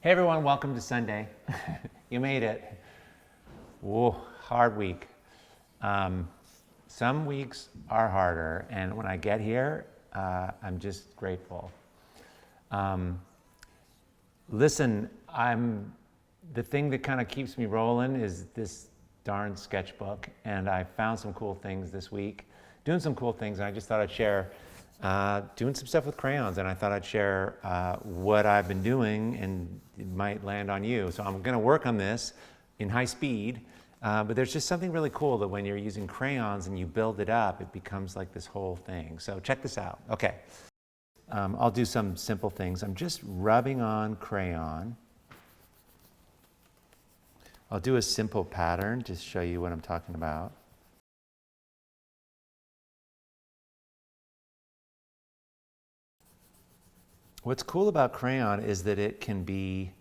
Hey everyone, welcome to Sunday. You made it. Whoa, hard week. Some weeks are harder, and when I get here, I'm just grateful. Listen, the thing that kind of keeps me rolling is this darn sketchbook, and I found some cool things this week, doing some cool things, and I just thought I'd share doing some stuff with crayons, and I thought I'd share what I've been doing, and it might land on you. So I'm going to work on this in high speed, but there's just something really cool that when you're using crayons and you build it up, it becomes like this whole thing. So check this out. Okay, I'll do some simple things. I'm just rubbing on crayon. I'll do a simple pattern to show you what I'm talking about. What's cool about crayon is that it can be,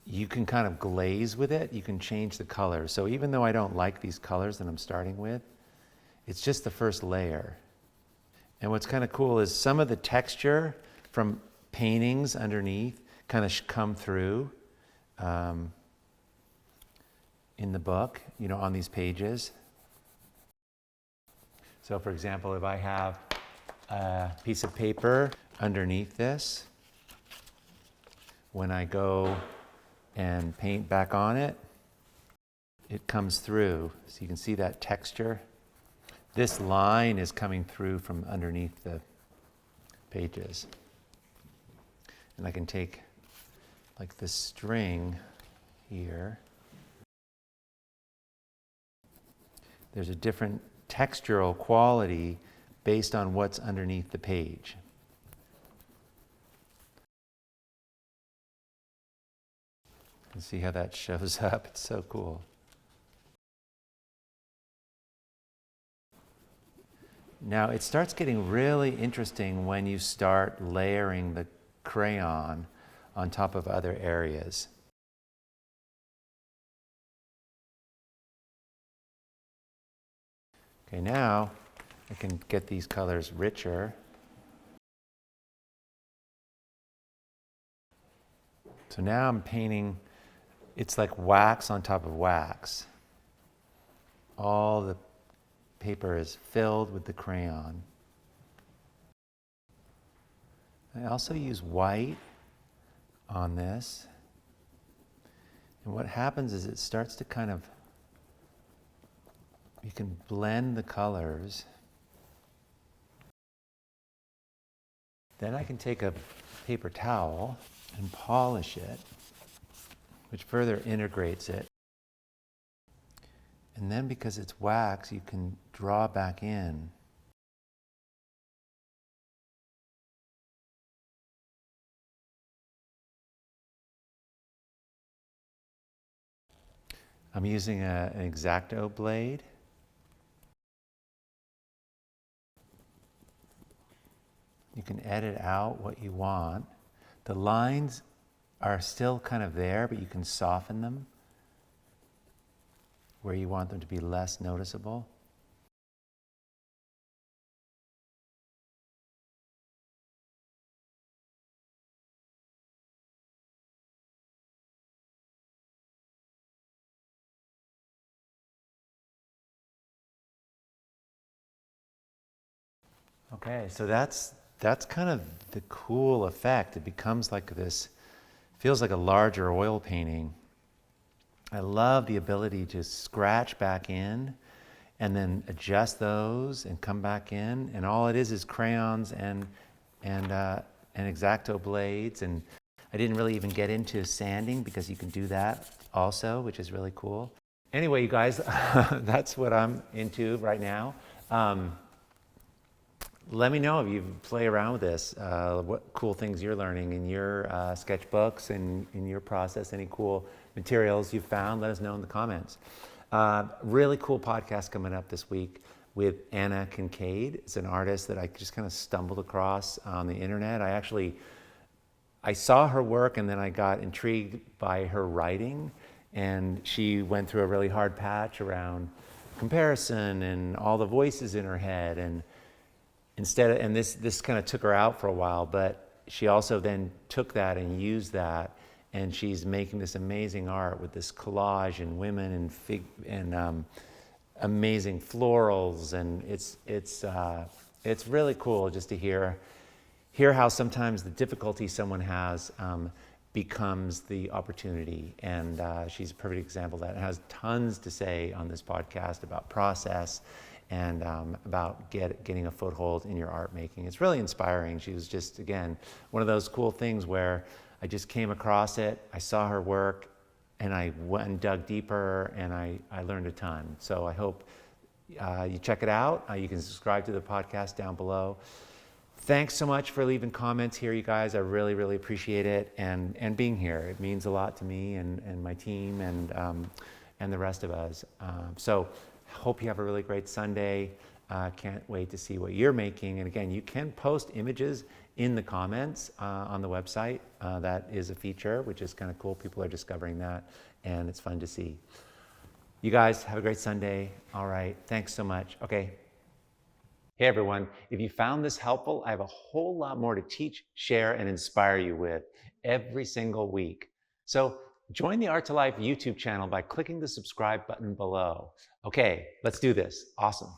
you can kind of glaze with it. You can change the color. So even though I don't like these colors that I'm starting with, it's just the first layer. And what's kind of cool is some of the texture from paintings underneath kind of come through in the book, you know, on these pages. So for example, if I have a piece of paper underneath this, when I go and paint back on it, it comes through. So you can see that texture. This line is coming through from underneath the pages. And I can take like this string here. There's a different textural quality based on what's underneath the page. You can see how that shows up. It's so cool. Now it starts getting really interesting when you start layering the crayon on top of other areas. Okay, now I can get these colors richer. So now I'm painting, it's like wax on top of wax. All the paper is filled with the crayon. I also use white on this. And what happens is it starts to kind of, you can blend the colors. Then I can take a paper towel and polish it, which further integrates it. And then because it's wax, you can draw back in. I'm using an X-Acto blade. You can edit out what you want. The lines are still kind of there, but you can soften them where you want them to be less noticeable. Okay, so that's kind of the cool effect. It becomes like this, feels like a larger oil painting. I love the ability to scratch back in and then adjust those and come back in. And all it is crayons and X-Acto blades. And I didn't really even get into sanding because you can do that also, which is really cool. Anyway, you guys, that's what I'm into right now. Let me know if you play around with this, what cool things you're learning in your sketchbooks and in your process, any cool materials you've found, let us know in the comments. Really cool podcast coming up this week with Anna Kincaid. It's an artist that I just kind of stumbled across on the internet. I saw her work and then I got intrigued by her writing, and she went through a really hard patch around comparison and all the voices in her head, and this kind of took her out for a while, but she also then took that and used that, and she's making this amazing art with this collage and women and amazing florals, and it's really cool just to hear how sometimes the difficulty someone has becomes the opportunity. And she's a perfect example of that. It has tons to say on this podcast about process and about getting a foothold in your art making. It's really inspiring. She was just, again, one of those cool things where I just came across it, I saw her work, and I went and dug deeper, and I learned a ton. So I hope you check it out. You can subscribe to the podcast down below. Thanks so much for leaving comments here, you guys. I really, really appreciate it, and being here. It means a lot to me and my team and the rest of us. So hope you have a really great Sunday. Can't wait to see what you're making. And again, you can post images in the comments on the website. That is a feature, which is kind of cool. People are discovering that, and it's fun to see. You guys have a great Sunday. All right, thanks so much. Okay. Hey everyone, if you found this helpful, I have a whole lot more to teach, share, and inspire you with every single week. So join the Art to Life YouTube channel by clicking the subscribe button below. Okay, let's do this. Awesome.